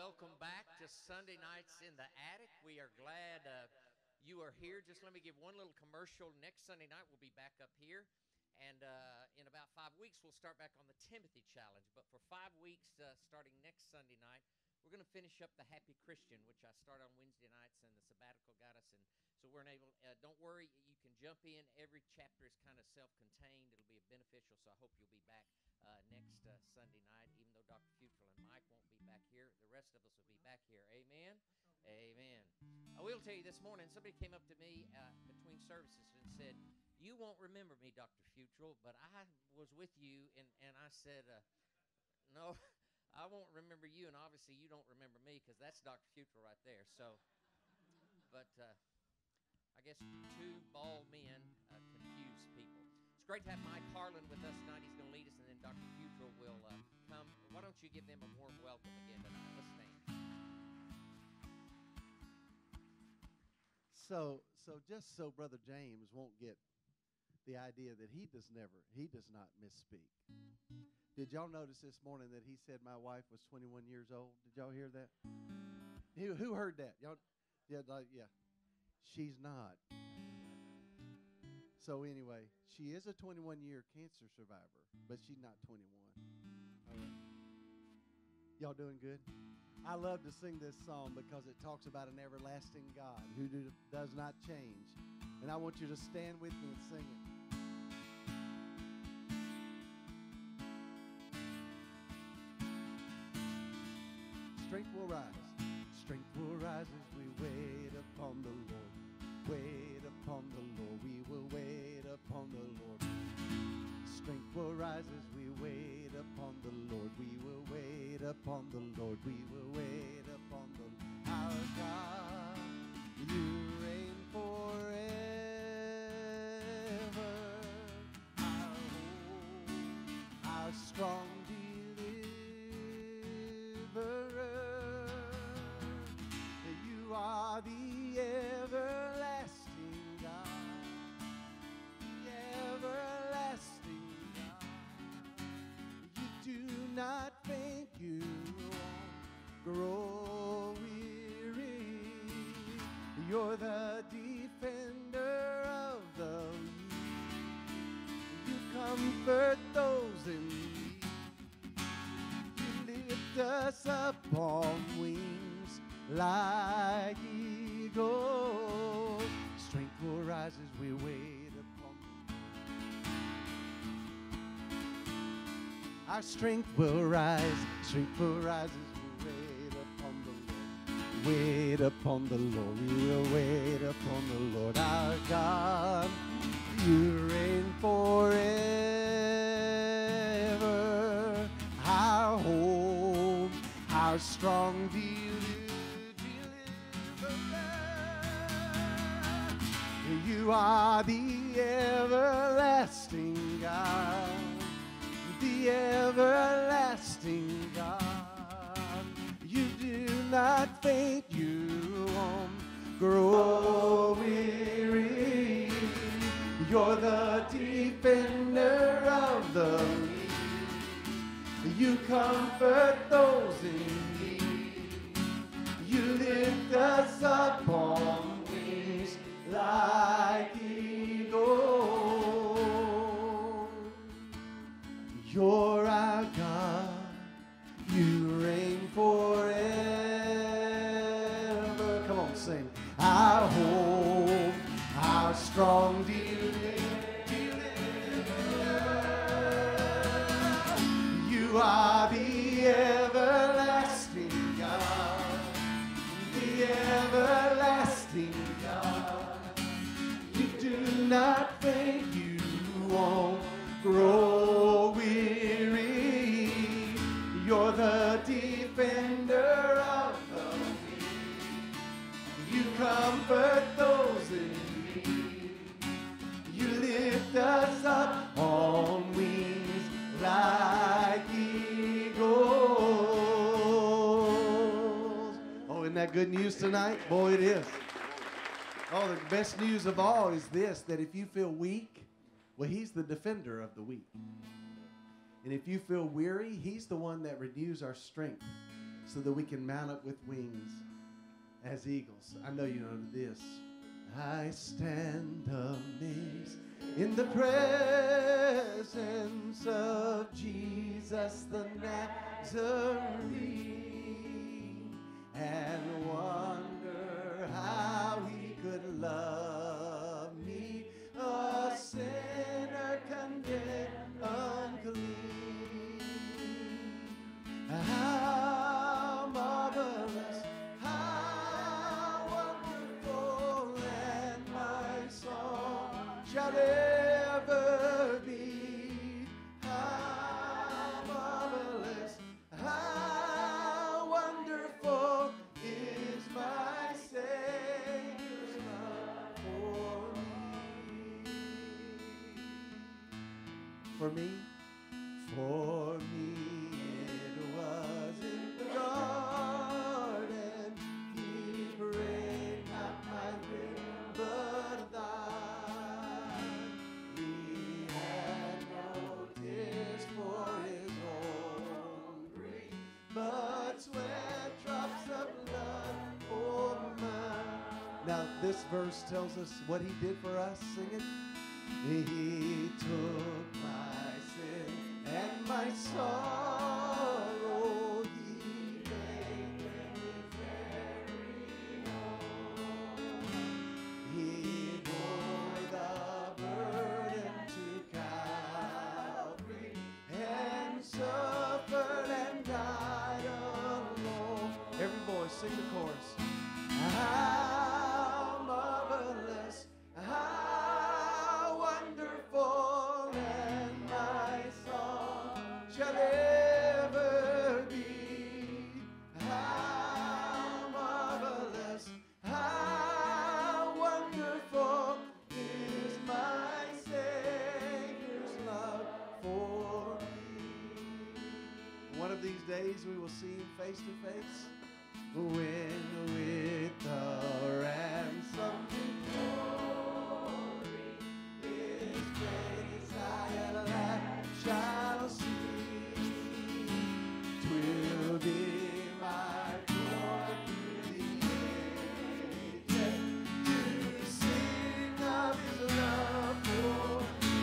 welcome back to Sunday Nights in the Attic. We are glad you are here. Just let me give one little commercial. Next Sunday night, we'll be back up here. And in about 5 weeks, we'll start back on the Timothy Challenge. But for 5 weeks, starting next Sunday night, we're going to finish up the Happy Christian, which I start on Wednesday nights, and the sabbatical got us. And so we're able. Don't worry, you can jump in. Every chapter is kind of self-contained. It'll be beneficial. So I hope you'll be back next Sunday night. Even though Dr. Futrell and Mike won't be back here, the rest of us will be back here. Amen. Amen. I will tell you this morning, somebody came up to me between services and said, "You won't remember me, Dr. Futrell, but I was with you," and I said, "No, I won't remember you, and obviously you don't remember me because that's Dr. Futrell right there." So, but I guess two bald men confuse people. It's great to have Mike Harlan with us tonight. He's going to lead us, and then Dr. Futrell will come. Why don't you give them a warm welcome again tonight? Let's stand. So just so Brother James won't get the idea that he does not misspeak. Did y'all notice this morning that he said my wife was 21 years old? Did y'all hear that? Who heard that? Y'all, yeah. She's not. So anyway, she is a 21-year cancer survivor, but she's not 21. All right. Y'all doing good? I love to sing this song because it talks about an everlasting God who does not change. And I want you to stand with me and sing it. Strength will rise. Strength will rise as we wait upon the Lord. Wait upon the Lord. We will wait upon the Lord. Strength will rise as we wait upon the Lord. We will wait upon the Lord. We will wait upon the Lord. Our God, you reign forever. Our hope, our strong deliverer. You are the everlasting God. The everlasting not faint, you won't grow weary. You're the defender of the weak. You comfort those in need. You lift us up on wings like eagles. Strength will rise as we wait upon you. Our strength will rise. Strength will rise as we wait upon the Lord. Wait upon the Lord. We will wait upon the Lord. Our God, you reign forever. Our home, our strong deliverer. You are the everlasting God. The everlasting God. You do not faint, you won't grow weary. You're the defender of the weak. You comfort those in need. You lift us up on wings like eagles. You're our God, you reign forever. Come on, sing. Our hope, our strong deliverer. You are the everlasting God, the everlasting God. You do not faint, you won't grow weary. You're the defender of the weak. You comfort those in need. You lift us up on wings like eagles. Oh, isn't that good news tonight? Boy, it is. Oh, the best news of all is this, that if you feel weak, well, he's the defender of the weak. And if you feel weary, he's the one that renews our strength. so that we can mount up with wings as eagles. I know you know this. I stand amazed in the presence of Jesus the Nazarene, and wonder how he could love me, a sinner condemned unclean. How marvelous, how wonderful, and my song shall ever be. How marvelous, how wonderful is my Savior's love for me. For me? For me it was in the garden. He prayed not my will but thine. He had no tears for his own grief, but sweat drops of blood for mine. Now this verse tells us what he did for us. Sing it. He took my sin and my sorrow. He made them his very own. He bore the burden to Calvary and suffered and died alone. Every voice, sing the chorus. How marvelous, how wonderful, and my song shall ever be. How marvelous, how wonderful is my Savior's love for me. One of these days we will see him face to face, when with the ransom glory his face I at last shall see. 'Twill be my joy through the ages to sing of his love for me,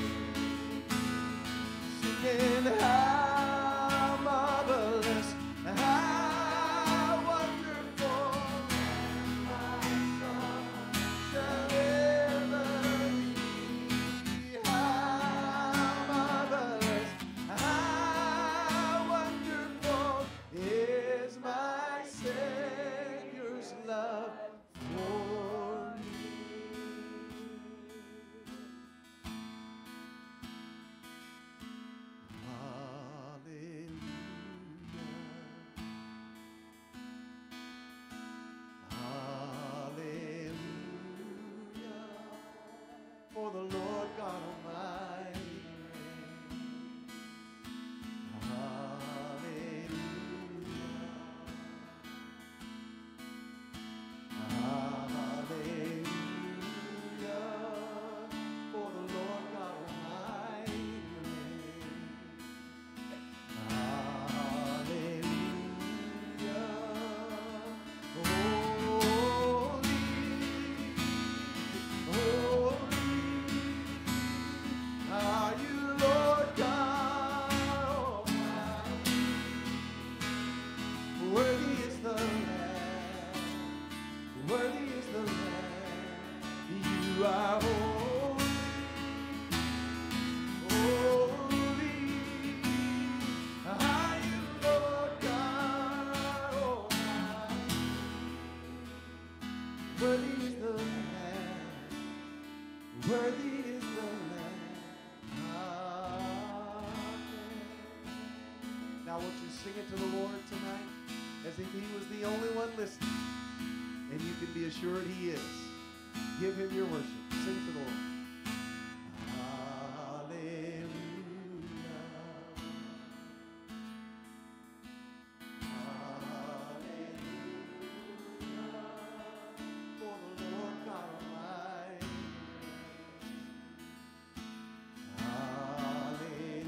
singing how marvelous, how wonderful, and my song shall ever be. How marvelous, how wonderful is my Savior's love for me. Hallelujah. Hallelujah. For the Lord God Almighty reigns. Hallelujah. Hallelujah. For the Lord God Almighty reigns. Hallelujah. Holy, holy are you, Lord God Almighty. Worthy is the Lamb, worthy is the Lamb. You are holy, holy are you, Lord God Almighty. Worthy is the Lamb, worthy is the Lamb. Amen. Now, won't you sing it to the Lord tonight as if he was the only one listening? And you can be assured he is. Give him your worship. Sing to the Lord. Hallelujah. Hallelujah. For the Lord God Almighty. Hallelujah.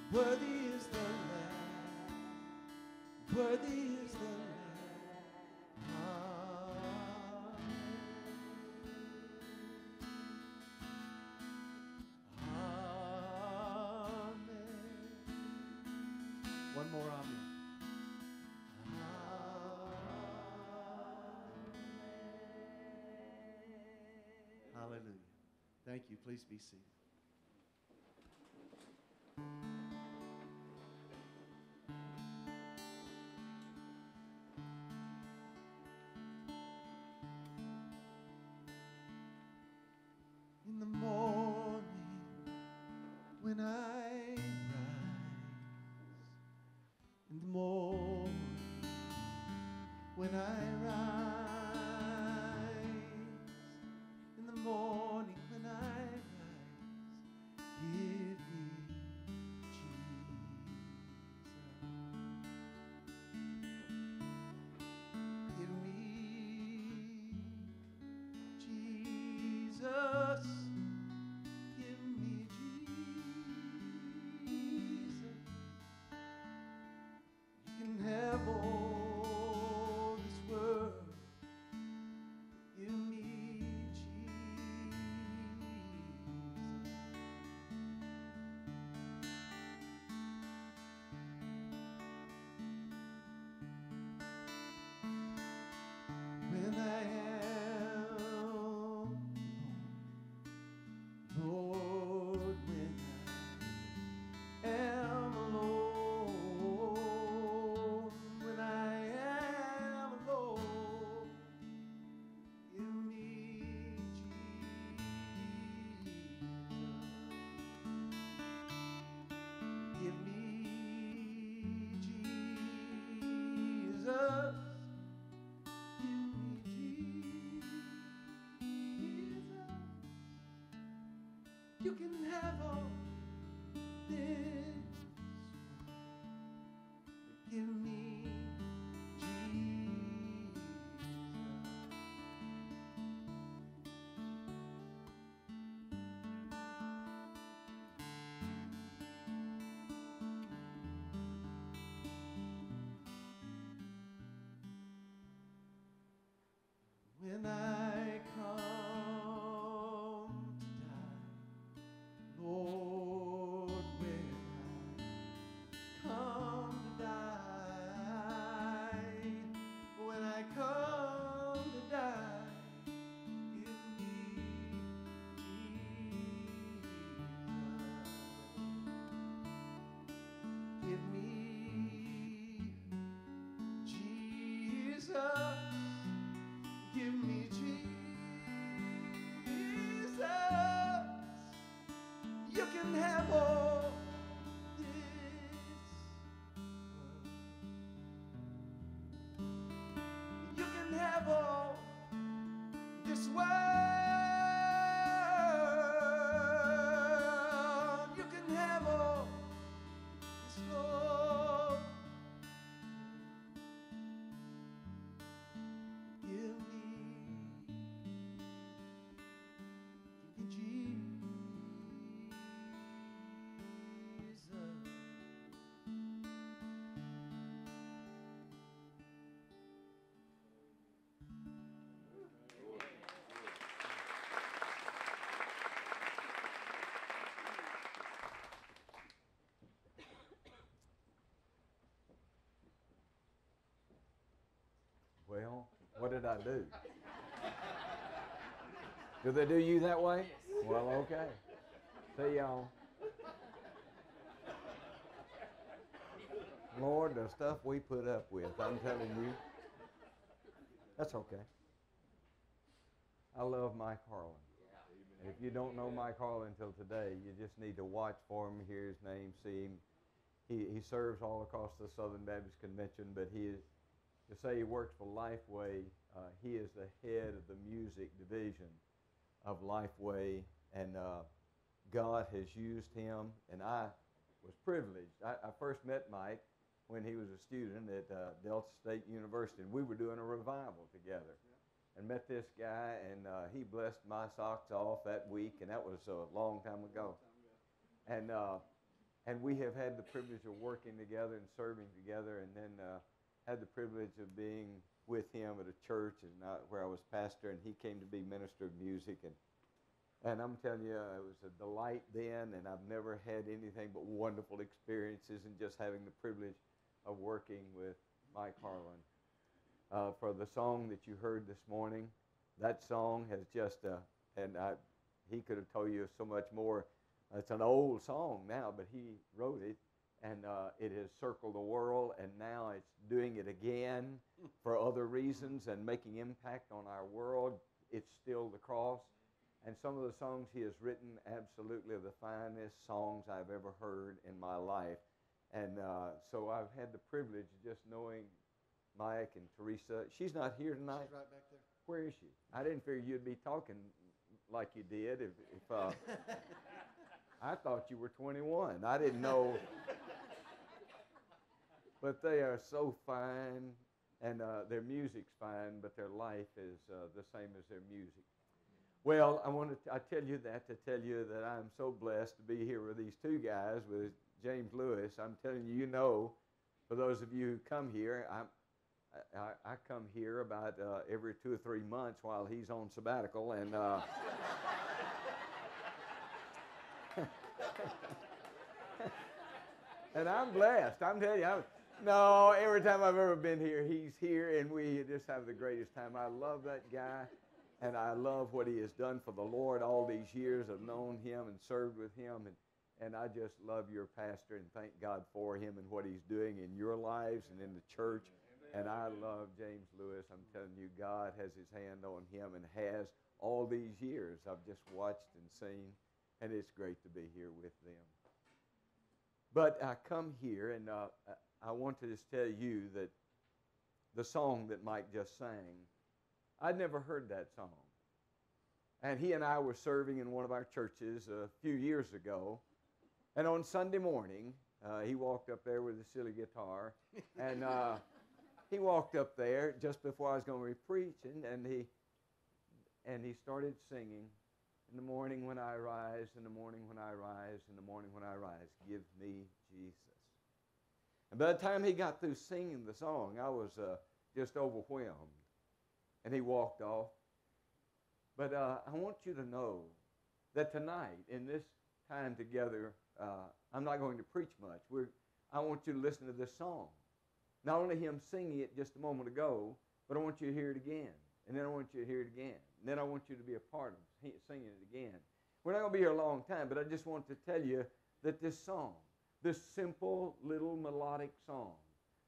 Worthy is the Lamb. Worthy is the Lamb. One more amen. Hallelujah. Thank you. Please be seated. In the morning when I rise, in the morning when I rise, in the morning when I rise, give me Jesus. Give me Jesus. Give me Jesus. You can have all this world. Give me Jesus. When I am alone, Lord, when I am alone, when I am alone, give me Jesus. Give me Jesus. Give me Jesus. You can have all this, but give me Jesus. When I come to die, Lord, when I come to die, when I come to die, give me Jesus. Give me Jesus. Give me Jesus. You can have all this world. You can have all this world. You can have all this world. Give me Jesus. Well, what did I do? Do they do you that way? Well, okay. See y'all. Lord, the stuff we put up with, I'm telling you. That's okay. I love Mike Harlan. If you don't know Mike Harlan until today, you just need to watch for him, hear his name, see him. He serves all across the Southern Baptist Convention, but to say he works for Lifeway, he is the head of the music division of Lifeway, and God has used him, and I was privileged. I first met Mike when he was a student at Delta State University, and we were doing a revival together. And met this guy, and he blessed my socks off that week, and that was a long time ago. And we have had the privilege of working together and serving together, and then had the privilege of being with him at a church where I was pastor, and he came to be minister of music. And I'm telling you, it was a delight then, and I've never had anything but wonderful experiences in just having the privilege of working with Mike Harlan. For the song that you heard this morning, that song has just, he could have told you so much more. It's an old song now, but he wrote it, and it has circled the world, and now it's doing it again for other reasons and making impact on our world. It's still the cross. And some of the songs he has written, absolutely the finest songs I've ever heard in my life. And so I've had the privilege of just knowing Mike and Teresa. She's not here tonight. She's right back there. Where is she? I didn't figure you'd be talking like you did. If I thought you were 21. I didn't know. But they are so fine, and their music's fine, but their life is the same as their music. Well, I tell you that to tell you that I'm so blessed to be here with these two guys, with James Lewis. I'm telling you, for those of you who come here, I come here about every 2 or 3 months while he's on sabbatical, and and I'm blessed. I'm telling you, every time I've ever been here, he's here, and we just have the greatest time. I love that guy. And I love what he has done for the Lord all these years. I've known him and served with him. And I just love your pastor and thank God for him and what he's doing in your lives and in the church. And I love James Lewis. I'm telling you, God has his hand on him and has all these years. I've just watched and seen, and it's great to be here with them. But I come here, and I want to just tell you that the song that Mike just sang, I'd never heard that song. And he and I were serving in one of our churches a few years ago. And on Sunday morning, he walked up there with a silly guitar. And he walked up there just before I was going to be preaching. And he started singing, "In the morning when I rise, in the morning when I rise, in the morning when I rise, give me Jesus." And by the time he got through singing the song, I was just overwhelmed. And he walked off. But I want you to know that tonight, in this time together, I'm not going to preach much. I want you to listen to this song. Not only him singing it just a moment ago, but I want you to hear it again. And then I want you to hear it again. And then I want you to be a part of singing it again. We're not going to be here a long time, but I just want to tell you that this song, this simple little melodic song,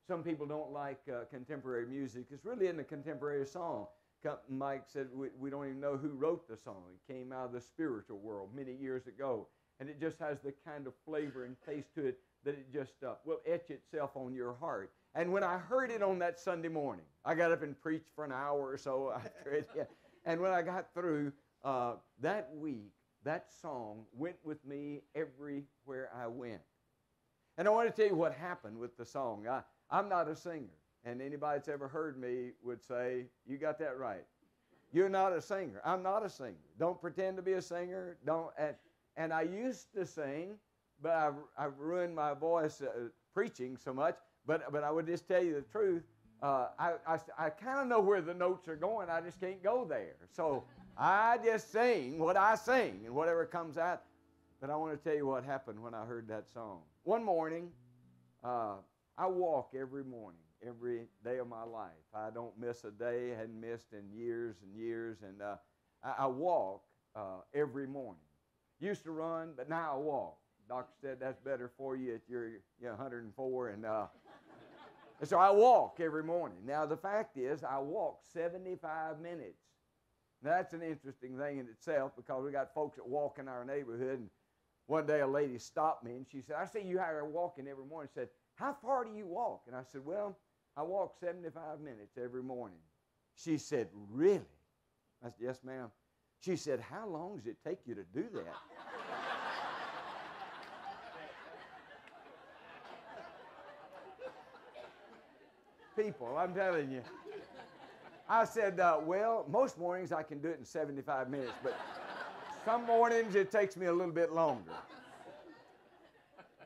some people don't like contemporary music. It's really in the contemporary song. Mike said we don't even know who wrote the song. It came out of the spiritual world many years ago. And it just has the kind of flavor and taste to it that it just will etch itself on your heart. And when I heard it on that Sunday morning, I got up and preached for an hour or so after it. Yeah. And when I got through that week, that song went with me everywhere I went. And I want to tell you what happened with the song. I'm not a singer, and anybody that's ever heard me would say, you got that right. You're not a singer. I'm not a singer. Don't pretend to be a singer. And I used to sing, but I've ruined my voice preaching so much. But I would just tell you the truth. I kind of know where the notes are going. I just can't go there. So I just sing what I sing, and whatever comes out. But I want to tell you what happened when I heard that song. One morning, I walk every morning, every day of my life. I don't miss a day. I hadn't missed in years and years. And I walk every morning. Used to run, but now I walk. Doctor said that's better for you if you're 104. And so I walk every morning. Now, the fact is, I walk 75 minutes. Now, that's an interesting thing in itself because we got folks that walk in our neighborhood. And one day a lady stopped me and she said, I see you out there walking every morning. She said, how far do you walk? And I said, well, I walk 75 minutes every morning. She said, really? I said, yes, ma'am. She said, how long does it take you to do that? People, I'm telling you. I said, well, most mornings I can do it in 75 minutes, but some mornings it takes me a little bit longer.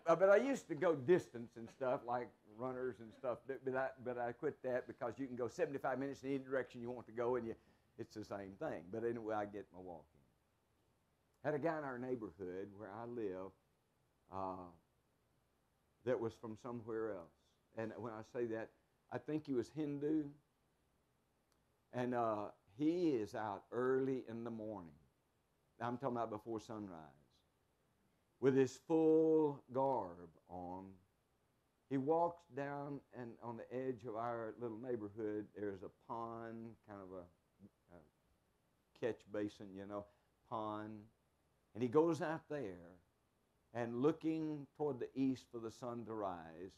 but I used to go distance and stuff, like runners and stuff, but I quit that because you can go 75 minutes in any direction you want to go, and it's the same thing. But anyway, I get my walk in. Had a guy in our neighborhood where I live that was from somewhere else. And when I say that, I think he was Hindu. And he is out early in the morning. I'm talking about before sunrise. With his full garb on. He walks down, and on the edge of our little neighborhood, there's a pond, kind of a catch basin, pond. And he goes out there, and looking toward the east for the sun to rise,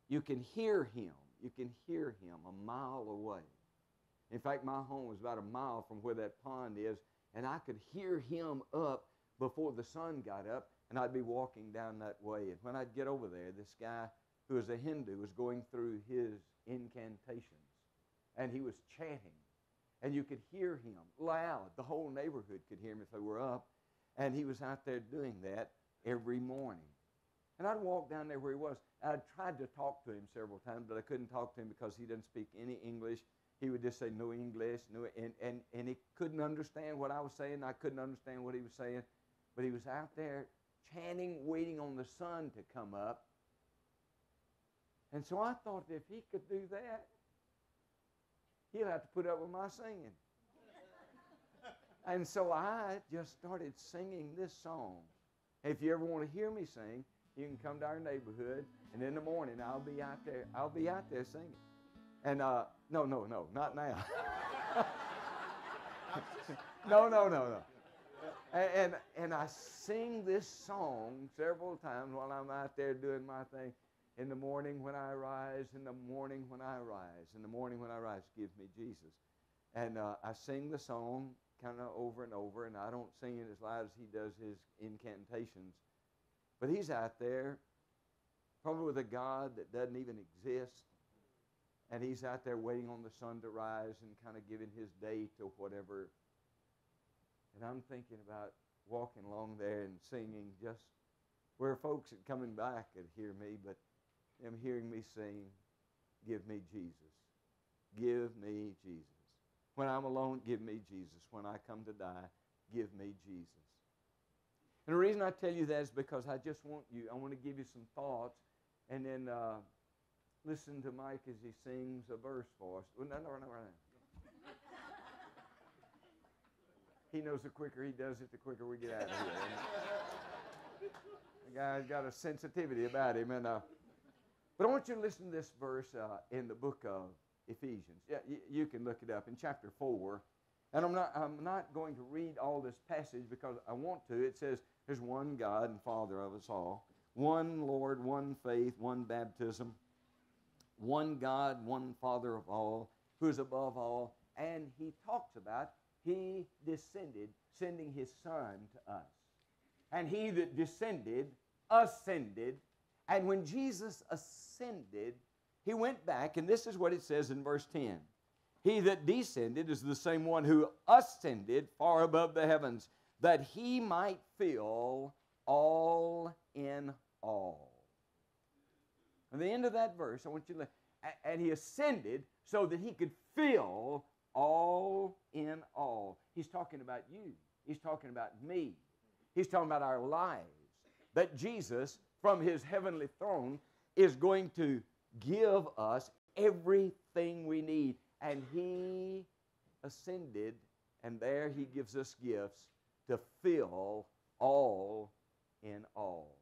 you can hear him. You can hear him a mile away. In fact, my home was about a mile from where that pond is, and I could hear him up before the sun got up, and I'd be walking down that way. And when I'd get over there, this guy who was a Hindu was going through his incantations, and he was chanting, and you could hear him loud. The whole neighborhood could hear him if they were up, and he was out there doing that every morning. And I'd walk down there where he was. I'd tried to talk to him several times, but I couldn't talk to him because he didn't speak any English. He would just say, no English, no, and he couldn't understand what I was saying. I couldn't understand what he was saying. But he was out there chanting, waiting on the sun to come up. And so I thought if he could do that, he'll have to put up with my singing. And so I just started singing this song. If you ever want to hear me sing, you can come to our neighborhood, and in the morning I'll be out there. I'll be out there singing. And no, not now. No. And I sing this song several times while I'm out there doing my thing. In the morning when I rise, in the morning when I rise, in the morning when I rise, give me Jesus. And I sing the song kind of over and over, and I don't sing it as loud as he does his incantations. But he's out there, probably with a God that doesn't even exist, and he's out there waiting on the sun to rise and kind of giving his day to whatever. And I'm thinking about walking along there and singing just where folks that coming back could hear me, but them hearing me sing, give me Jesus. Give me Jesus. When I'm alone, give me Jesus. When I come to die, give me Jesus. And the reason I tell you that is because I want to give you some thoughts, and then listen to Mike as he sings a verse for us. Well, no. He knows the quicker he does it, the quicker we get out of here. The guy's got a sensitivity about him. But I want you to listen to this verse in the book of Ephesians. Yeah, you can look it up in chapter 4. And I'm not going to read all this passage because I want to. It says there's one God and Father of us all, one Lord, one faith, one baptism, one God, one Father of all, who is above all. And he talks about he descended, sending his Son to us. And he that descended, ascended. And when Jesus ascended, he went back, and this is what it says in verse 10. He that descended is the same one who ascended far above the heavens, that he might fill all in all. At the end of that verse, I want you to look. And he ascended so that he could fill all in all. He's talking about you. He's talking about me. He's talking about our lives. That Jesus, from his heavenly throne, is going to give us everything we need. And he ascended, and there he gives us gifts to fill all in all.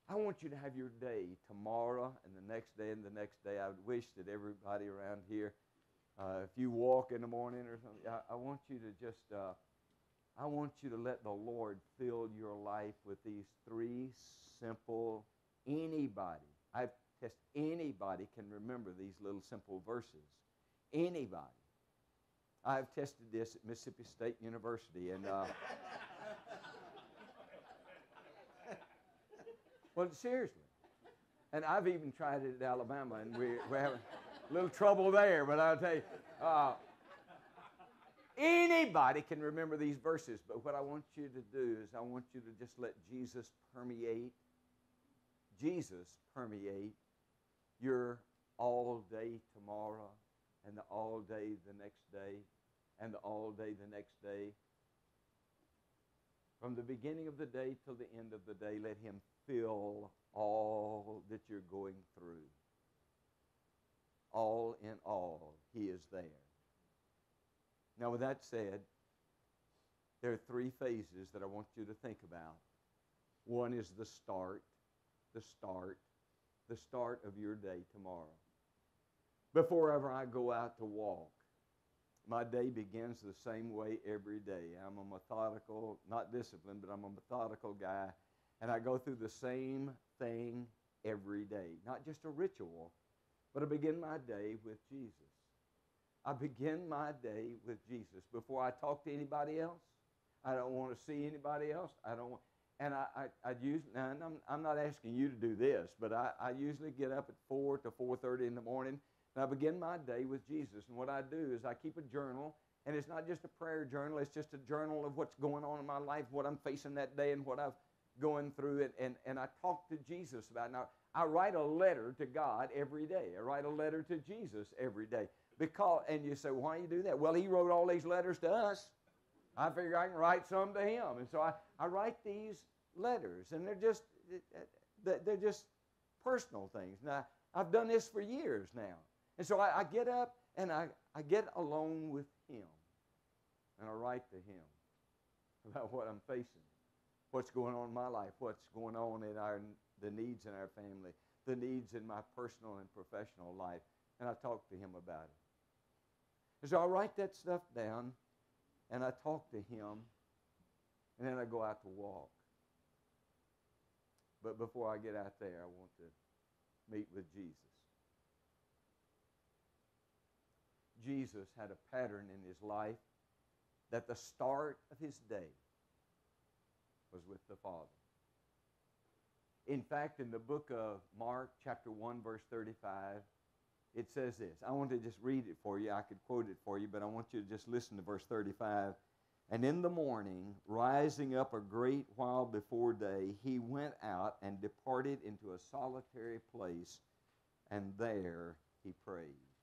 I want you to have your day tomorrow and the next day and the next day. I would wish that everybody around here, if you walk in the morning or something, I want you to just, I want you to let the Lord fill your life with these three simple, anybody can remember these little simple verses. Anybody. I've tested this at Mississippi State University, and well, seriously. And I've even tried it at Alabama, and we're having a little trouble there, but I'll tell you, Anybody can remember these verses, but what I want you to do is I want you to just let Jesus permeate your all day tomorrow, and the all day the next day, and the all day the next day. From the beginning of the day till the end of the day, let Him fill all that you're going through. All in all, He is there. Now, with that said, there are three phases that I want you to think about. One is the start of your day tomorrow. Before ever I go out to walk, my day begins the same way every day. I'm a methodical, not disciplined, but I'm a methodical guy, and I go through the same thing every day. Not just a ritual, but I begin my day with Jesus. I begin my day with Jesus. Before I talk to anybody else, I don't want to see anybody else. And I'm not asking you to do this, but I usually get up at 4 to 4:30 in the morning, and I begin my day with Jesus. And what I do is I keep a journal, and it's not just a prayer journal. It's just a journal of what's going on in my life, what I'm facing that day, and what I've going through it. And I talk to Jesus about it. Now, I write a letter to God every day. I write a letter to Jesus every day. And you say, why do you do that? Well, He wrote all these letters to us. I figure I can write some to Him. And so I write these letters, and they're just personal things. Now, I've done this for years now. And so I get up, and I get alone with Him, and I write to Him about what I'm facing, what's going on in my life, what's going on in the needs in our family, the needs in my personal and professional life, and I talk to Him about it. And so I write that stuff down, and I talk to Him, and then I go out to walk. But before I get out there, I want to meet with Jesus. Jesus had a pattern in His life that the start of His day was with the Father. In fact, in the book of Mark, chapter 1, verse 35, it says this. I want to just read it for you. I could quote it for you, but I want you to just listen to verse 35. And in the morning, rising up a great while before day, He went out and departed into a solitary place, and there He prayed.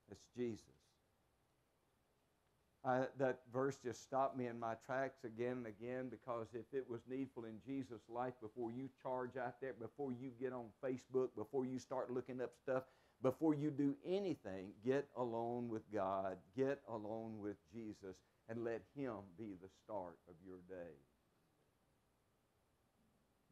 That's Jesus. That verse just stopped me in my tracks again and again, because if it was needful in Jesus' life, before you charge out there, before you get on Facebook, before you start looking up stuff, before you do anything, get alone with God, get alone with Jesus, and let Him be the start of your day.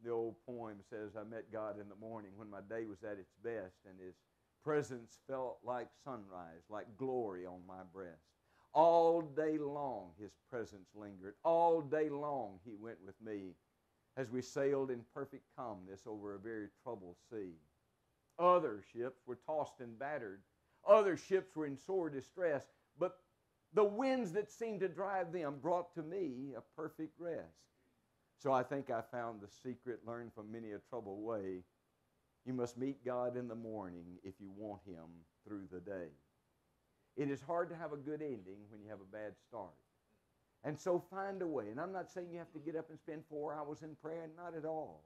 The old poem says, I met God in the morning when my day was at its best, and His presence felt like sunrise, like glory on my breast. All day long His presence lingered. All day long He went with me as we sailed in perfect calmness over a very troubled sea. Other ships were tossed and battered. Other ships were in sore distress. But the winds that seemed to drive them brought to me a perfect rest. So I think I found the secret, learned from many a troubled way. You must meet God in the morning if you want Him through the day. It is hard to have a good ending when you have a bad start. And so find a way. And I'm not saying you have to get up and spend 4 hours in prayer, not at all.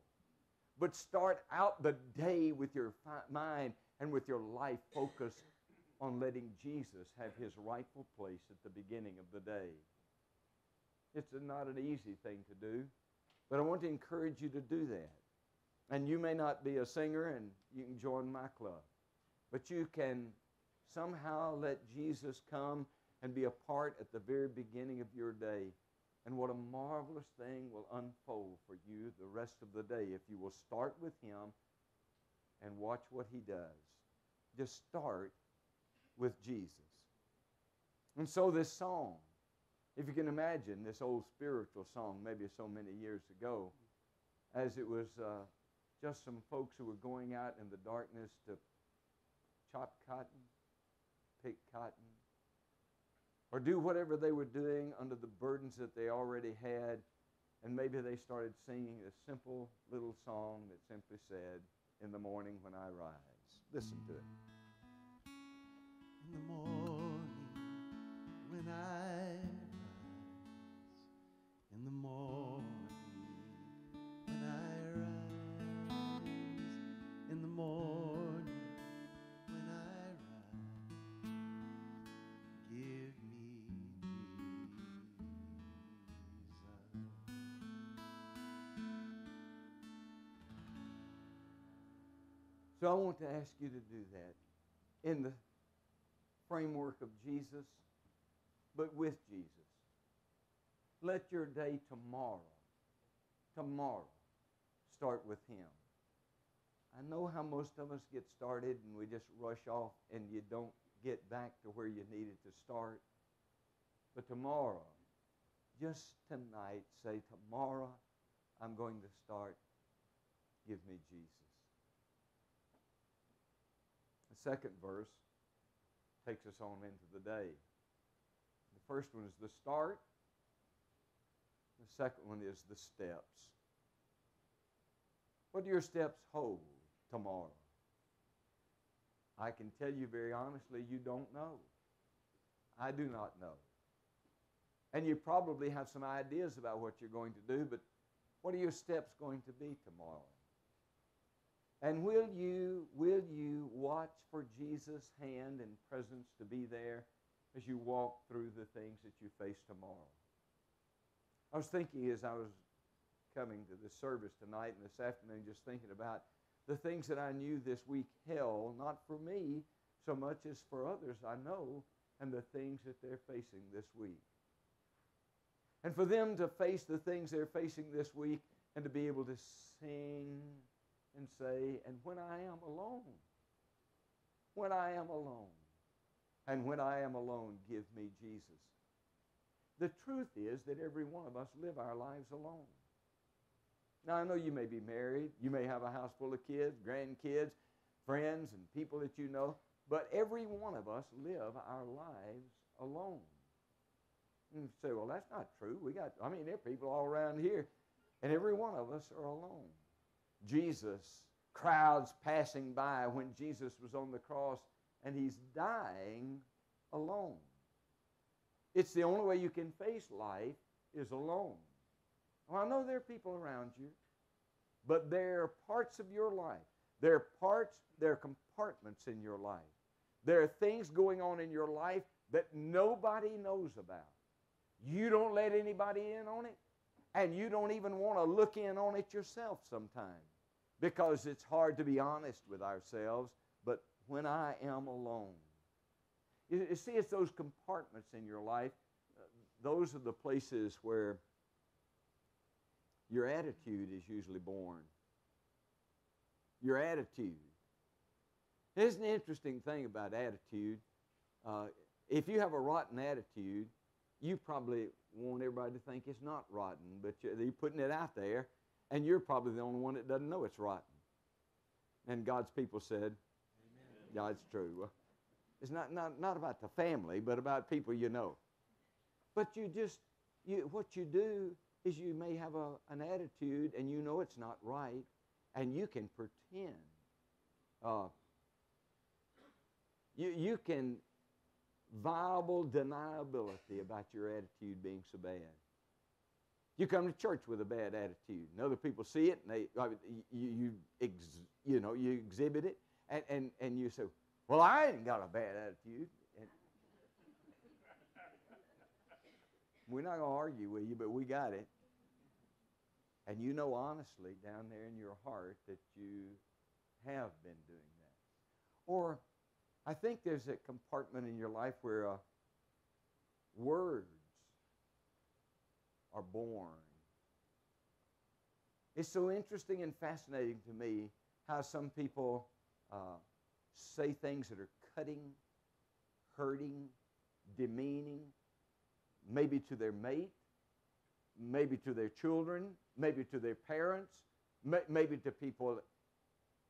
But start out the day with your mind and with your life focused on letting Jesus have His rightful place at the beginning of the day. It's not an easy thing to do, but I want to encourage you to do that. And you may not be a singer, and you can join my club, but you can somehow let Jesus come and be a part at the very beginning of your day. And what a marvelous thing will unfold for you the rest of the day if you will start with Him and watch what He does. Just start with Jesus. And so this song, if you can imagine this old spiritual song, maybe so many years ago, as it was just some folks who were going out in the darkness to chop cotton, pick cotton, or do whatever they were doing under the burdens that they already had, and maybe they started singing a simple little song that simply said, "In the morning when I rise." Listen to it. In the morning when I rise in the morning, when I rise in the morning, when I rise, give me Jesus. So I want to ask you to do that in the framework of Jesus, but with Jesus. Let your day tomorrow start with Him. I know how most of us get started and we just rush off and you don't get back to where you needed to start. But tomorrow, just tonight, say, tomorrow I'm going to start. Give me Jesus. The second verse takes us on into the day. The first one is the start. The second one is the steps. What do your steps hold tomorrow? I can tell you very honestly, you don't know. I do not know. And you probably have some ideas about what you're going to do, but what are your steps going to be tomorrow? And will you watch for Jesus' hand and presence to be there as you walk through the things that you face tomorrow? I was thinking as I was coming to this service tonight and this afternoon, just thinking about the things that I knew this week held, not for me so much as for others I know, and the things that they're facing this week. And for them to face the things they're facing this week and to be able to sing and say, and when I am alone, and when I am alone, give me Jesus. The truth is that every one of us live our lives alone. Now, I know you may be married, you may have a house full of kids, grandkids, friends, and people that you know, but every one of us live our lives alone. And you say, well, that's not true. There are people all around here, and every one of us are alone. Jesus, crowds passing by when Jesus was on the cross, and He's dying alone. It's the only way you can face life is alone. Well, I know there are people around you, but there are parts of your life. There are compartments in your life. There are things going on in your life that nobody knows about. You don't let anybody in on it, and you don't even want to look in on it yourself sometimes because it's hard to be honest with ourselves. But when I am alone, you see, it's those compartments in your life. Those are the places where your attitude is usually born. Your attitude. Here's an interesting thing about attitude. If you have a rotten attitude, you probably want everybody to think it's not rotten, but you're putting it out there, and you're probably the only one that doesn't know it's rotten. And God's people said, amen. Yeah, it's true. Well, it's not about the family, but about people you know. But what you do is you may have an attitude, and you know it's not right, and you can pretend. You can viable deniability about your attitude being so bad. You come to church with a bad attitude, and other people see it, and you exhibit it, and you say, "Well, I ain't got a bad attitude." And we're not going to argue with you, but we got it. And you know honestly down there in your heart that you have been doing that. Or I think there's a compartment in your life where words are born. It's so interesting and fascinating to me how some people say things that are cutting, hurting, demeaning, maybe to their mate, maybe to their children, maybe to their parents, maybe to people.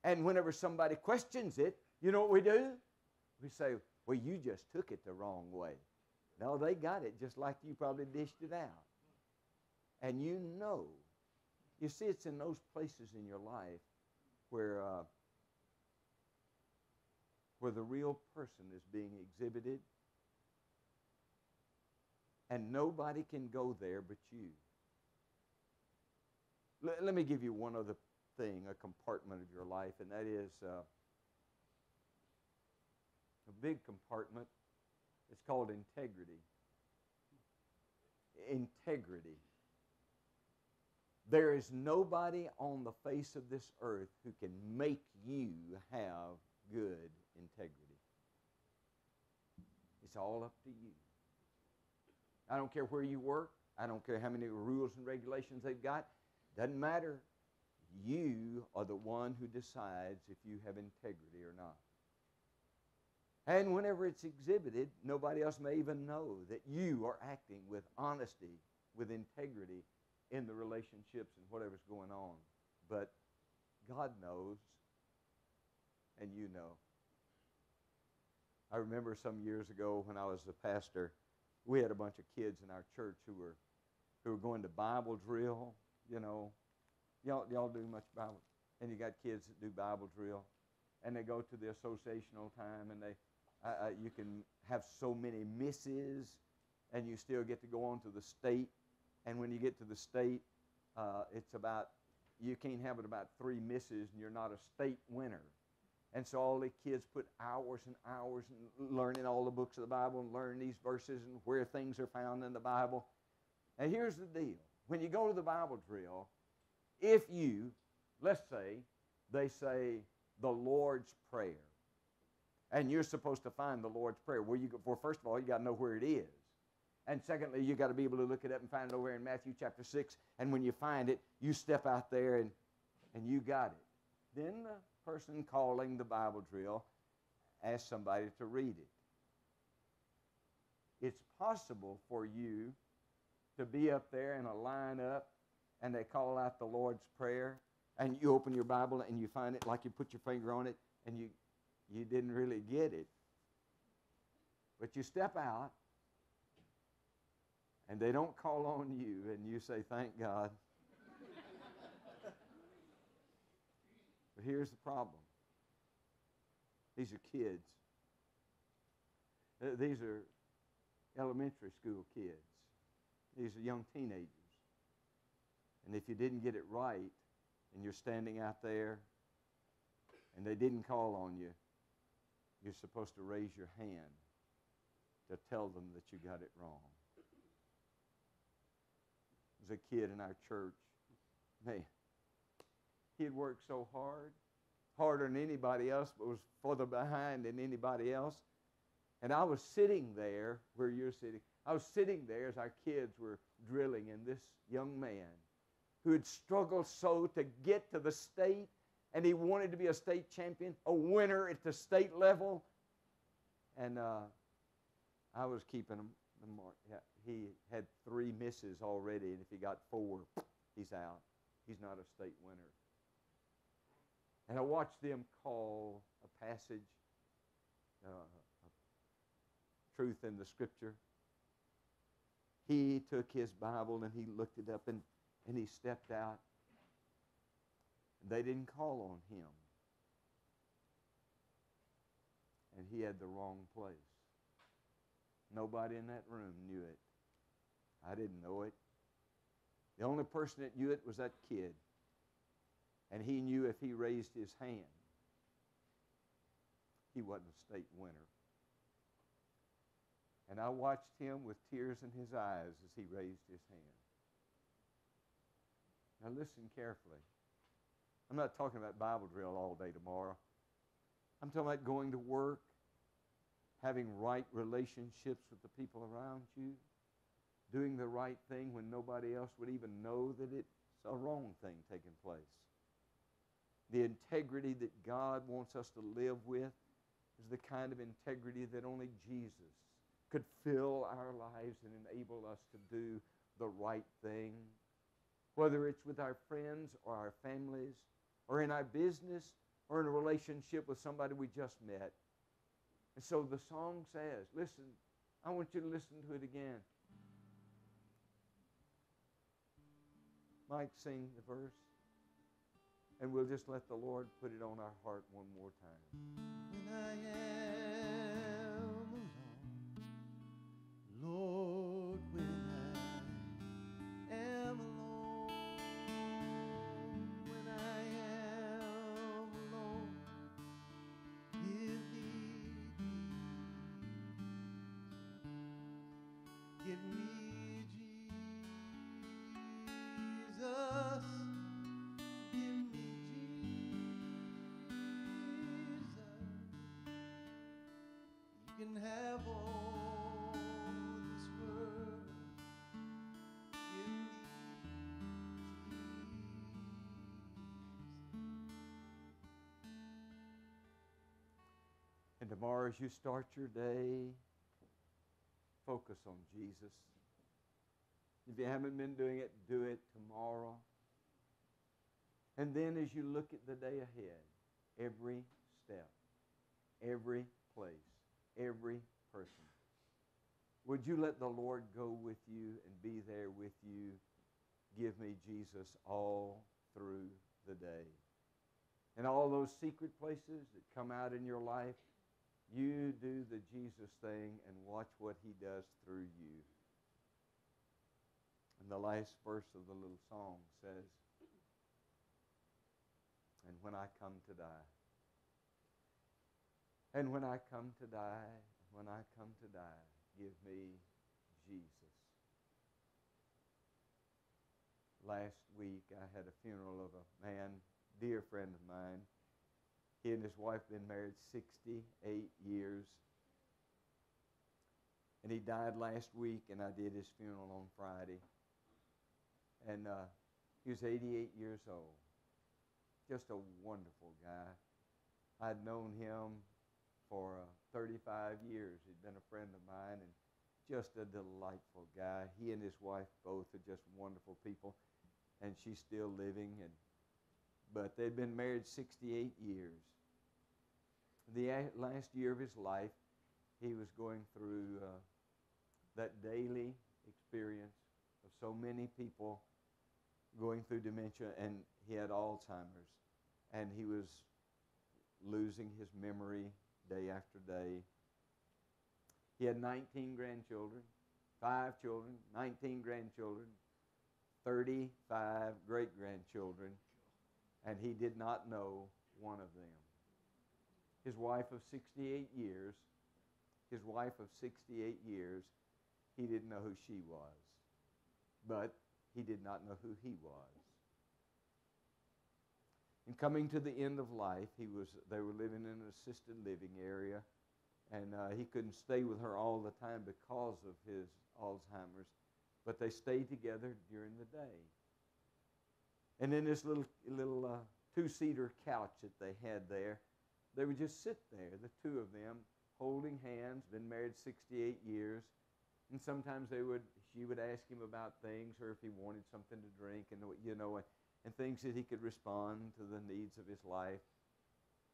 And whenever somebody questions it, you know what we do? We say, well, you just took it the wrong way. No, they got it just like you probably dished it out. And you know. You see, it's in those places in your life where the real person is being exhibited. And nobody can go there but you. Let me give you one other thing, a compartment of your life, and that is a big compartment. It's called integrity. Integrity. There is nobody on the face of this earth who can make you have good integrity. It's all up to you. I don't care where you work. I don't care how many rules and regulations they've got. Doesn't matter. You are the one who decides if you have integrity or not. And whenever it's exhibited, nobody else may even know that you are acting with honesty, with integrity in the relationships and whatever's going on. But God knows, and you know. I remember some years ago when I was a pastor, we had a bunch of kids in our church who were going to Bible drill. You know, y'all do much Bible, and you got kids that do Bible drill, and they go to the associational time, and you can have so many misses, and you still get to go on to the state. And when you get to the state, it's about, you can't have it about 3 misses, and you're not a state winner. And so all the kids put hours and hours in learning all the books of the Bible and learning these verses and where things are found in the Bible. And here's the deal. When you go to the Bible drill, if you, let's say, they say the Lord's Prayer, and you're supposed to find the Lord's Prayer. Well, first of all, you got to know where it is. And secondly, you got to be able to look it up and find it over in Matthew chapter 6. And when you find it, you step out there and you got it. Then the person calling the Bible drill asks somebody to read it. It's possible for you to be up there in a lineup and they call out the Lord's Prayer and you open your Bible and you find it like you put your finger on it and you didn't really get it. But you step out and they don't call on you and you say, thank God. But here's the problem. These are kids. These are elementary school kids. These are young teenagers. And if you didn't get it right and you're standing out there and they didn't call on you, you're supposed to raise your hand to tell them that you got it wrong. There's a kid in our church, man, he had worked so hard, harder than anybody else, but was further behind than anybody else. And I was sitting there where you're sitting. I was sitting there as our kids were drilling, and this young man who had struggled so to get to the state, and he wanted to be a state champion, a winner at the state level. And I was keeping him. Yeah, he had 3 misses already, and if he got 4, he's out. He's not a state winner. And I watched them call a passage, truth in the Scripture. He took his Bible and he looked it up and he stepped out. They didn't call on him. And he had the wrong place. Nobody in that room knew it. I didn't know it. The only person that knew it was that kid. And he knew if he raised his hand, he wasn't a state winner. And I watched him with tears in his eyes as he raised his hand. Now listen carefully. I'm not talking about Bible drill all day tomorrow. I'm talking about going to work, having right relationships with the people around you, doing the right thing when nobody else would even know that it's a wrong thing taking place. The integrity that God wants us to live with is the kind of integrity that only Jesus could fill our lives and enable us to do the right thing, whether it's with our friends or our families or in our business or in a relationship with somebody we just met. And so the song says, listen, I want you to listen to it again. Mike, sing the verse. And we'll just let the Lord put it on our heart one more time. When I am alone, Lord, when Give me Jesus. Give me Jesus. You can have all this world. Give me Jesus. And tomorrow, as you start your day, focus on Jesus. If you haven't been doing it, do it tomorrow. And then as you look at the day ahead, every step, every place, every person, would you let the Lord go with you and be there with you? Give me Jesus all through the day. And all those secret places that come out in your life, you do the Jesus thing and watch what he does through you. And the last verse of the little song says, and when I come to die, and when I come to die, when I come to die, give me Jesus. Last week I had a funeral of a man, dear friend of mine. He and his wife been married 68 years. And he died last week, and I did his funeral on Friday. And he was 88 years old. Just a wonderful guy. I'd known him for 35 years. He'd been a friend of mine, and just a delightful guy. He and his wife both are just wonderful people, and she's still living. But they'd been married 68 years. The last year of his life, he was going through that daily experience of so many people going through dementia, and he had Alzheimer's, and he was losing his memory day after day. He had 19 grandchildren, 5 children, 19 grandchildren, 35 great-grandchildren, and he did not know one of them. His wife of 68 years, he didn't know who she was, but he did not know who he was. And coming to the end of life, they were living in an assisted living area, and he couldn't stay with her all the time because of his Alzheimer's, but they stayed together during the day. And in this little two-seater couch that they had there, they would just sit there, the two of them, holding hands, been married 68 years. And sometimes she would ask him about things, or if he wanted something to drink, and things that he could respond to the needs of his life.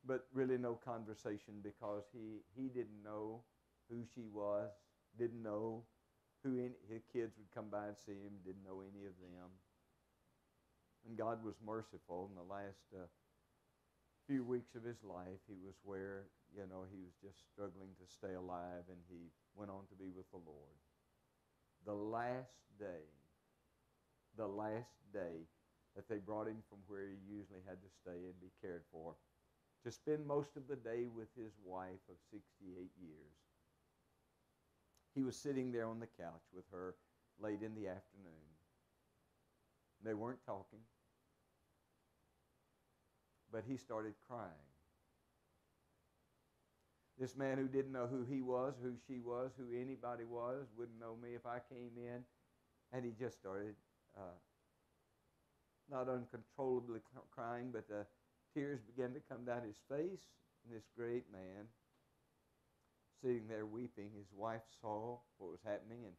But really no conversation, because he didn't know who she was, didn't know who his kids would come by and see him, didn't know any of them. And God was merciful. In the last few weeks of his life, he was where, he was just struggling to stay alive, and he went on to be with the Lord. The last day that they brought him from where he usually had to stay and be cared for, to spend most of the day with his wife of 68 years. He was sitting there on the couch with her late in the afternoon. They weren't talking, but he started crying. This man who didn't know who he was, who she was, who anybody was, wouldn't know me if I came in, and he just started not uncontrollably crying, but tears began to come down his face. And this great man, sitting there weeping, his wife saw what was happening, and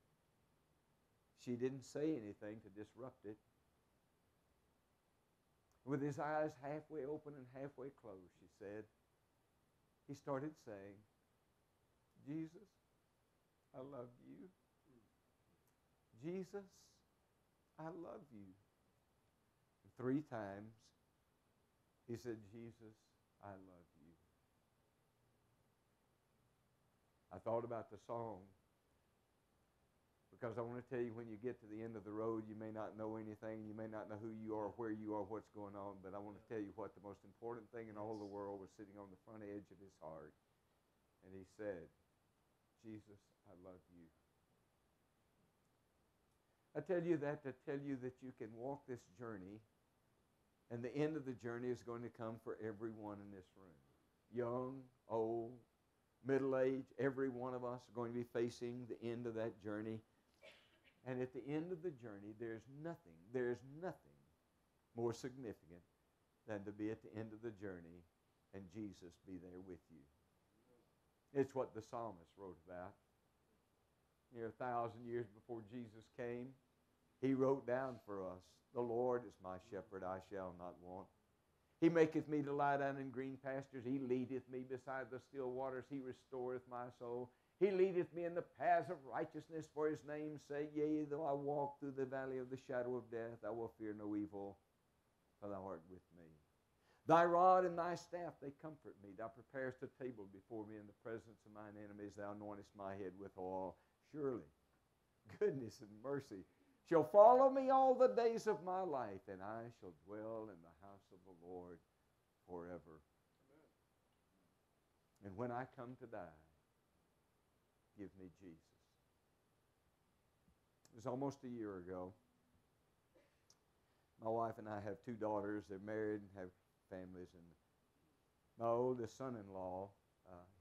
she didn't say anything to disrupt it. With his eyes halfway open and halfway closed, she said, he started saying, Jesus, I love you. Jesus, I love you. And 3 times he said, Jesus, I love you. I thought about the song, because I want to tell you, when you get to the end of the road, you may not know anything, you may not know who you are, where you are, what's going on, but I want to tell you what the most important thing in all the world was sitting on the front edge of his heart. And he said, Jesus, I love you. I tell you that to tell you that you can walk this journey, and the end of the journey is going to come for everyone in this room. Young, old, middle-aged, every one of us are going to be facing the end of that journey. And at the end of the journey, there's nothing more significant than to be at the end of the journey and Jesus be there with you. It's what the psalmist wrote about. 1,000 years before Jesus came, he wrote down for us, "The Lord is my shepherd, I shall not want. He maketh me to lie down in green pastures. He leadeth me beside the still waters. He restoreth my soul. He leadeth me in the paths of righteousness for his name's sake. Yea, though I walk through the valley of the shadow of death, I will fear no evil, for thou art with me. Thy rod and thy staff, they comfort me. Thou preparest a table before me in the presence of mine enemies. Thou anointest my head with oil. Surely, goodness and mercy shall follow me all the days of my life, and I shall dwell in the house of the Lord forever." And when I come to die, give me Jesus. It was almost a year ago. My wife and I have 2 daughters. They're married and have families. And my oldest son-in-law,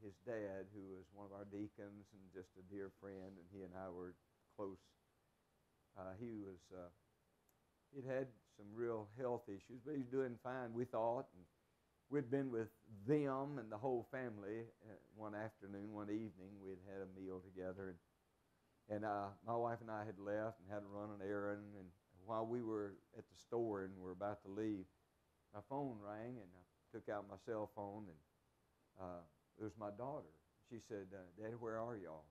his dad, who was one of our deacons and just a dear friend, and he and I were close. He'd had some real health issues, but he's doing fine, we thought. And we'd been with them and the whole family one afternoon, one evening. We'd had a meal together. And my wife and I had left and had to run an errand. And while we were at the store and were about to leave, my phone rang, and I took out my cell phone, and it was my daughter. She said, "Daddy, where are y'all?"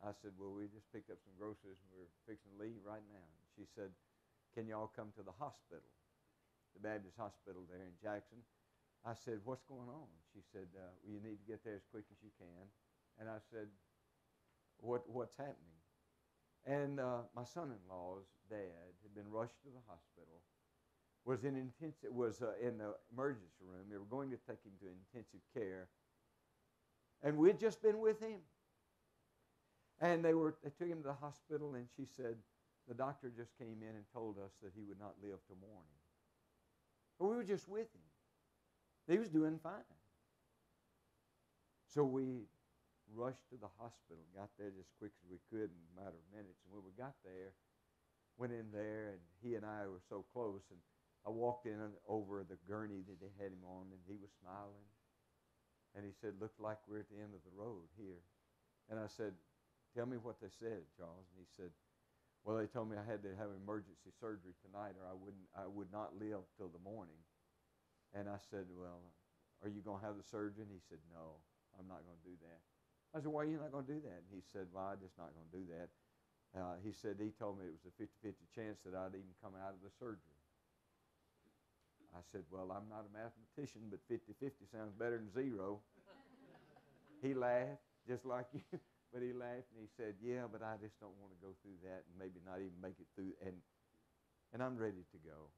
I said, "Well, we just picked up some groceries and we're fixing to leave right now." She said, "Can y'all come to the hospital, the Baptist hospital there in Jackson?" I said, "What's going on?" She said, "Well, you need to get there as quick as you can." And I said, What's happening?" And my son-in-law's dad had been rushed to the hospital, was in the emergency room. They were going to take him to intensive care. And we'd just been with him. And they took him to the hospital, and she said, the doctor just came in and told us that he would not live till morning. But we were just with him. He was doing fine. So we rushed to the hospital, got there just as quick as we could in a matter of minutes. And when we got there, went in there, and he and I were so close. And I walked in over the gurney that they had him on, and he was smiling. And he said, "Looks like we're at the end of the road here." And I said, "Tell me what they said, Charles." And he said, "Well, they told me I had to have emergency surgery tonight, or I would not live till the morning." And I said, "Well, are you going to have the surgery?" And he said, "No, I'm not going to do that." I said, "Why are you not going to do that?" And he said, "Well, I'm just not going to do that." He said he told me it was a 50-50 chance that I'd even come out of the surgery. I said, "Well, I'm not a mathematician, but 50-50 sounds better than 0. He laughed, just like you. But he laughed, and he said, "Yeah, but I just don't want to go through that and maybe not even make it through." And I'm ready to go.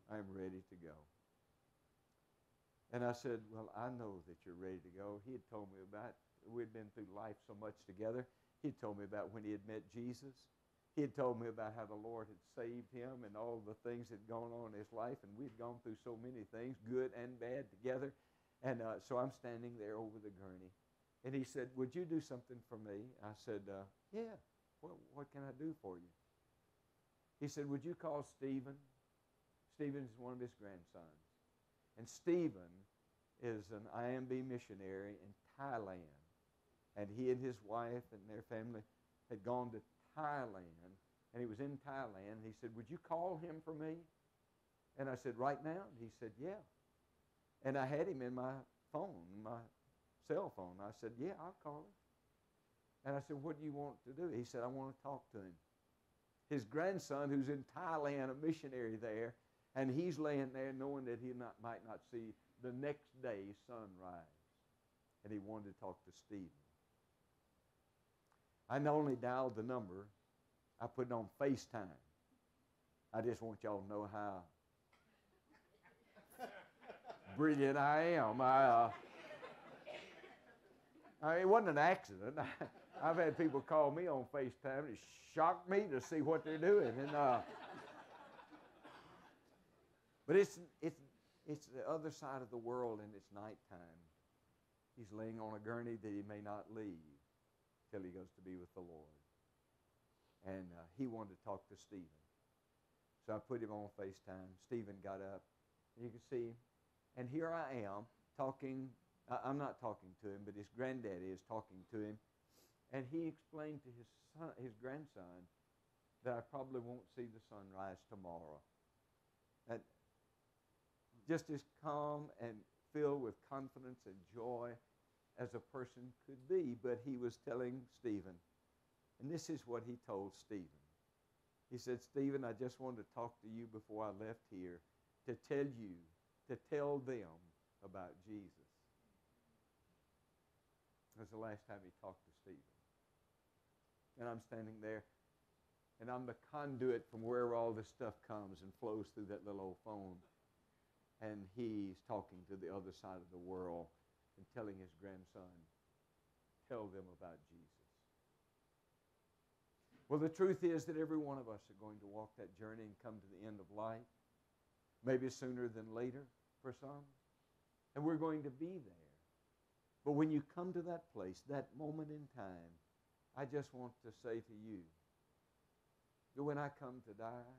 I'm ready to go. And I said, "Well, I know that you're ready to go." He had told me about, we'd been through life so much together. He had told me about when he had met Jesus. He had told me about how the Lord had saved him and all the things that had gone on in his life. And we'd gone through so many things, good and bad, together. And so I'm standing there over the gurney. And he said, "Would you do something for me?" I said, "Yeah, what can I do for you?" He said, "Would you call Stephen?" Stephen is one of his grandsons. And Stephen is an IMB missionary in Thailand. And he and his wife and their family had gone to Thailand. And he was in Thailand. And he said, "Would you call him for me?" And I said, "Right now?" And he said, "Yeah." And I had him in my phone, my cell phone. I said, "Yeah, I'll call him." And I said, "What do you want to do?" He said, "I want to talk to him." His grandson, who's in Thailand, a missionary there, and he's laying there knowing that he might not see the next day sunrise. And he wanted to talk to Stephen. I not only dialed the number, I put it on FaceTime. I just want y'all to know how brilliant I am. It wasn't an accident. I've had people call me on FaceTime. It shocked me to see what they're doing. And but it's the other side of the world, and it's nighttime. He's laying on a gurney that he may not leave till he goes to be with the Lord. And he wanted to talk to Stephen. So I put him on FaceTime. Stephen got up. You can see him. And here I am talking. I'm not talking to him, but his granddaddy is talking to him. And he explained to his grandson that I probably won't see the sunrise tomorrow. And just as calm and filled with confidence and joy as a person could be. But he was telling Stephen, and this is what he told Stephen. He said, Stephen, I just wanted to talk to you before I left here to tell them about Jesus. That was the last time he talked to Stephen. And I'm standing there, and I'm the conduit from wherever all this stuff comes and flows through that little old phone. And he's talking to the other side of the world and telling his grandson, tell them about Jesus. Well, the truth is that every one of us are going to walk that journey and come to the end of life, maybe sooner than later for some, and we're going to be there. But when you come to that place, that moment in time, I just want to say to you that when I come to die,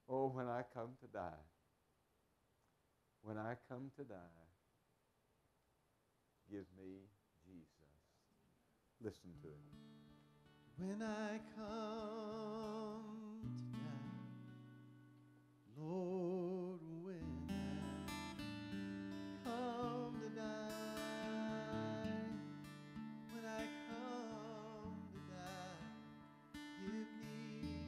oh, when I come to die, when I come to die, give me Jesus. Listen to it. When I come to die, Lord, when I come to die, when I come to die, give me Jesus.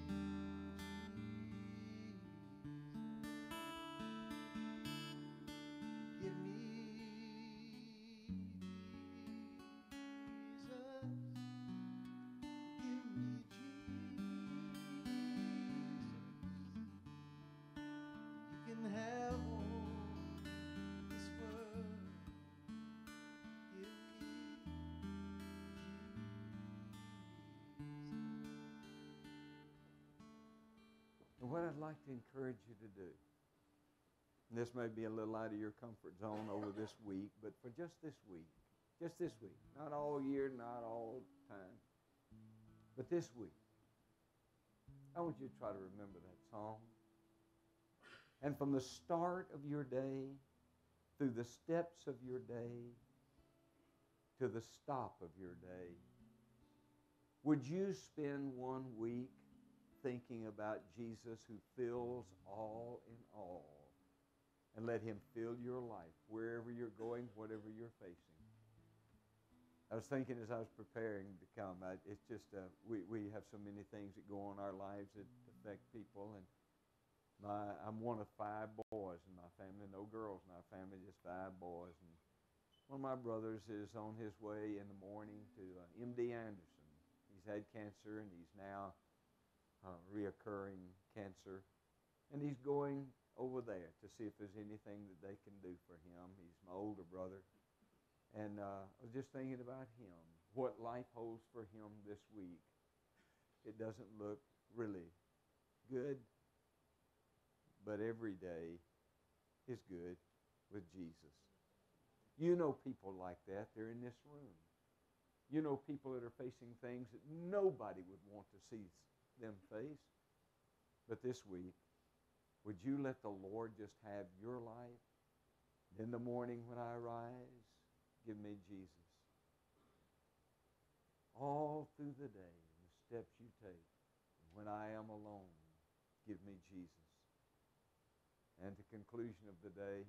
Give me Jesus. And what I'd like to encourage you to do, and this may be a little out of your comfort zone over this week, but for just this week, not all year, not all time, but this week, I want you to try to remember that song. And from the start of your day, through the steps of your day, to the stop of your day, would you spend 1 week thinking about Jesus who fills all in all, and let him fill your life wherever you're going, whatever you're facing? I was thinking as I was preparing to come, it's just, we have so many things that go on in our lives that affect people, and I'm one of 5 boys in my family, no girls in our family, just 5 boys. And one of my brothers is on his way in the morning to MD Anderson. He's had cancer, and he's now reoccurring cancer. And he's going over there to see if there's anything that they can do for him. He's my older brother. And I was just thinking about him, what life holds for him this week. It doesn't look really good, but every day is good with Jesus. You know people like that. They're in this room. You know people that are facing things that nobody would want to see them face. But this week, would you let the Lord just have your life? In the morning when I rise, give me Jesus. All through the day, the steps you take. When I am alone, give me Jesus. And the conclusion of the day,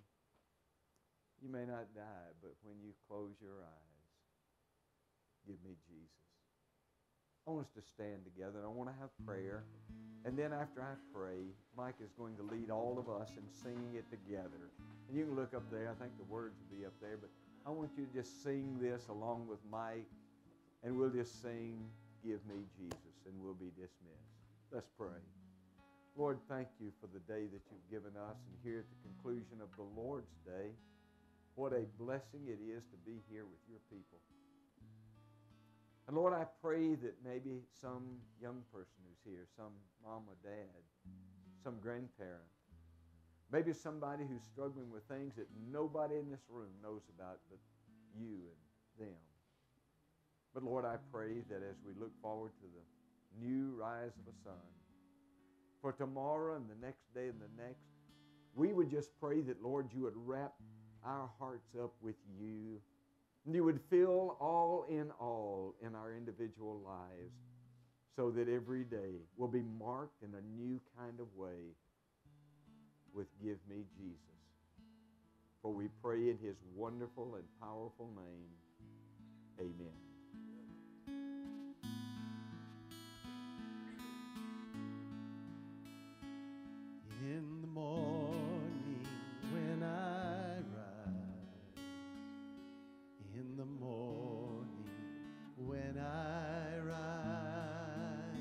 you may not die, but when you close your eyes, give me Jesus. I want us to stand together, and I want to have prayer. And then after I pray, Mike is going to lead all of us in singing it together. And you can look up there. I think the words will be up there. But I want you to just sing this along with Mike, and we'll just sing, Give Me Jesus, and we'll be dismissed. Let's pray. Lord, thank you for the day that you've given us. And here at the conclusion of the Lord's Day, what a blessing it is to be here with your people. And Lord, I pray that maybe some young person who's here, some mom or dad, some grandparent, maybe somebody who's struggling with things that nobody in this room knows about but you and them. But Lord, I pray that as we look forward to the new rise of a sun, for tomorrow and the next day and the next, we would just pray that, Lord, you would wrap our hearts up with you, and you would fill all in our individual lives, so that every day will be marked in a new kind of way with "Give me Jesus." For we pray in his wonderful and powerful name. Amen. In the morning when I rise, in the morning when I rise,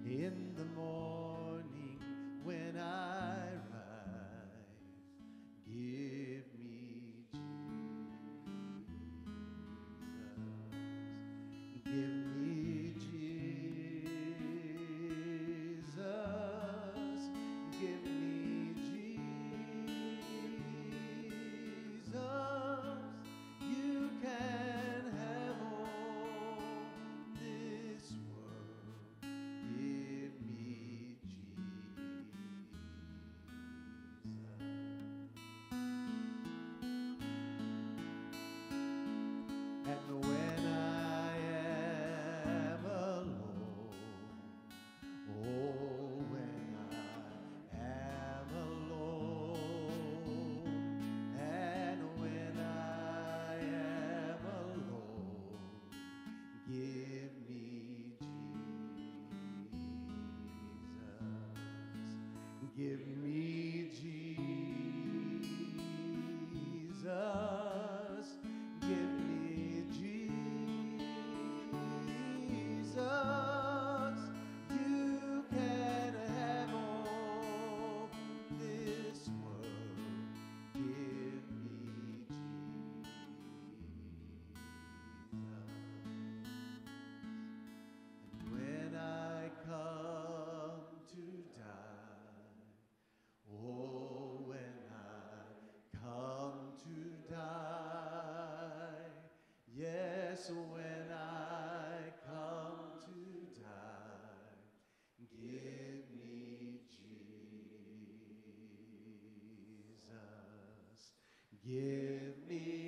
in the morning when I rise, give me Jesus, give me Jesus, give me Jesus. You can have all this world. Give me Jesus. And when I am alone, oh, when I am alone, and when I am alone, give me Jesus, give me Jesus, give me Jesus. You can have all this world. Give me Jesus. And when I come to die, oh, when I come to die, yes, when I come to die, give me Jesus, give me